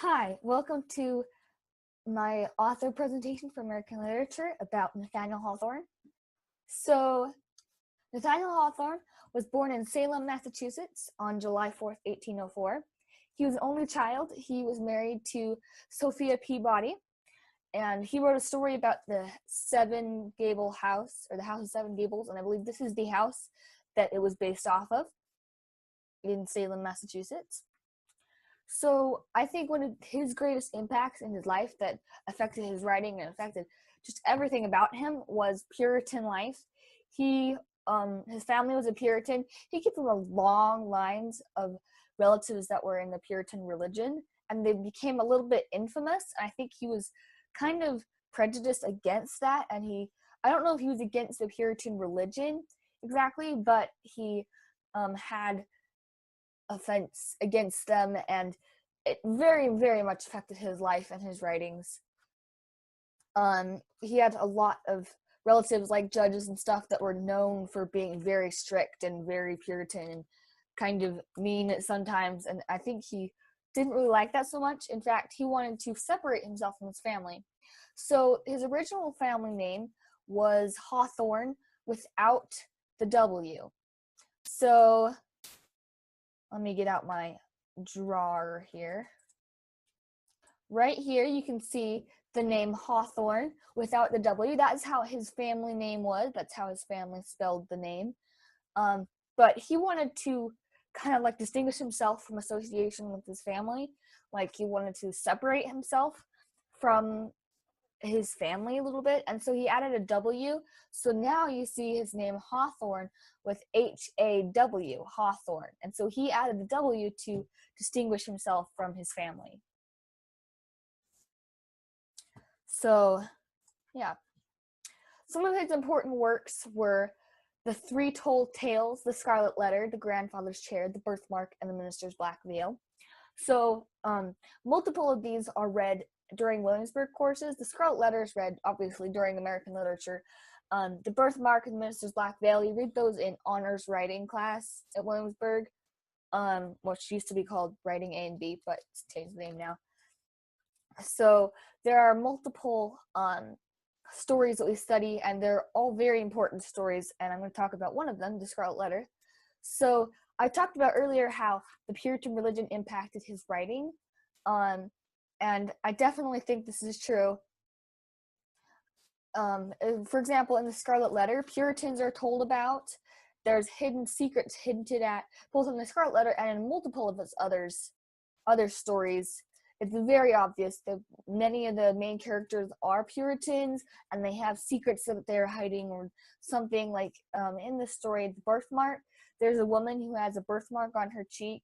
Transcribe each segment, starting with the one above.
Hi, welcome to my author presentation for American literature about Nathaniel Hawthorne. So, Nathaniel Hawthorne was born in Salem, Massachusetts on July 4th, 1804. He was an only child. He was married to Sophia Peabody, and he wrote a story about the Seven Gable House, or the House of Seven Gables, and I believe this is the house that it was based off of in Salem, Massachusetts. So I think one of his greatest impacts in his life that affected his writing and affected just everything about him was Puritan life. His family was a Puritan. He came from a long lines of relatives that were in the Puritan religion, and they became a little bit infamous. I think he was kind of prejudiced against that, and I don't know if he was against the Puritan religion exactly, but he had offense against them, and it very, very much affected his life and his writings. He had a lot of relatives like judges and stuff that were known for being very strict and very Puritan and kind of mean sometimes, and I think he didn't really like that so much. In fact, he wanted to separate himself from his family. So his original family name was Hawthorne without the W. So let me get out my drawer here. Right here you can see the name Hawthorne without the W. That's how his family name was. That's how his family spelled the name. But he wanted to kind of like distinguish himself from association with his family. Like he wanted to separate himself from his family a little bit, and so he added a W. So now you see his name Hawthorne with H-A-W, Hawthorne. And so he added the W to distinguish himself from his family. So, yeah. Some of his important works were The Three Told Tales, The Scarlet Letter, The Grandfather's Chair, The Birthmark, and The Minister's Black Veil. So, multiple of these are read during Williamsburg courses. The Scarlet Letter is read, obviously, during American literature. The Birthmark and the Minister's Black Veil, you read those in honors writing class at Williamsburg, which used to be called Writing A and B, but it's changed the name now. So there are multiple stories that we study, and they're all very important stories, and I'm going to talk about one of them, the Scarlet Letter. So I talked about earlier how the Puritan religion impacted his writing, and I definitely think this is true. For example, in the Scarlet Letter, Puritans are told about. There's hidden secrets hinted at both in the Scarlet Letter and in multiple of its other stories. It's very obvious that many of the main characters are Puritans, and they have secrets that they're hiding or something. Like in the story, The Birthmark, there's a woman who has a birthmark on her cheek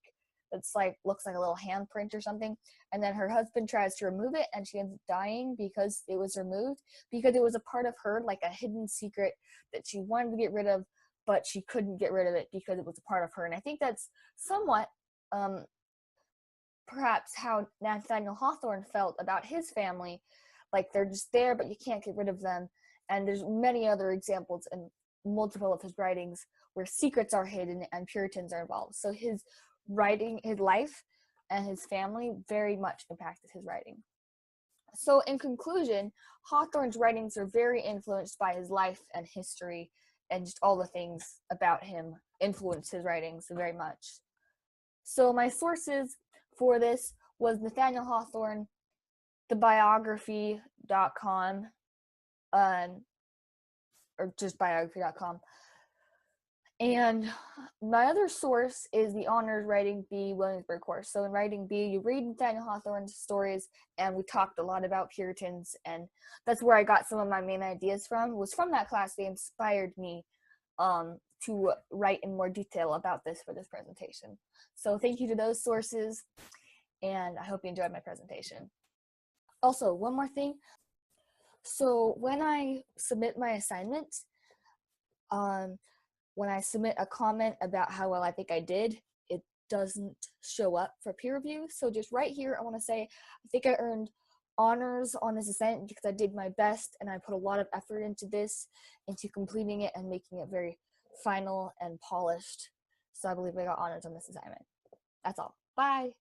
that's like looks like a little handprint or something, and then her husband tries to remove it, and she ends up dying because it was removed, because it was a part of her, like a hidden secret that she wanted to get rid of, but she couldn't get rid of it because it was a part of her. And I think that's somewhat perhaps how Nathaniel Hawthorne felt about his family. Like they're just there, but you can't get rid of them. And there's many other examples in multiple of his writings where secrets are hidden and Puritans are involved. So his writing, his life, and his family very much impacted his writing. So in conclusion, Hawthorne's writings are very influenced by his life and history, and just all the things about him influenced his writings very much. So my sources for this was Nathaniel Hawthorne, thebiography.com, or just biography.com. And my other source is the Honors Writing B Williamsburg course. So in Writing B, you read Nathaniel Hawthorne's stories, and we talked a lot about Puritans, and that's where I got some of my main ideas from. Was from that class. They inspired me to write in more detail about this for this presentation. So thank you to those sources, and I hope you enjoyed my presentation. Also, one more thing. So when I submit my assignment, when I submit a comment about how well I think I did, it doesn't show up for peer review. So just right here, I want to say I think I earned honors on this assignment because I did my best and I put a lot of effort into this, into completing it and making it very final and polished. So I believe I got honors on this assignment. That's all. Bye.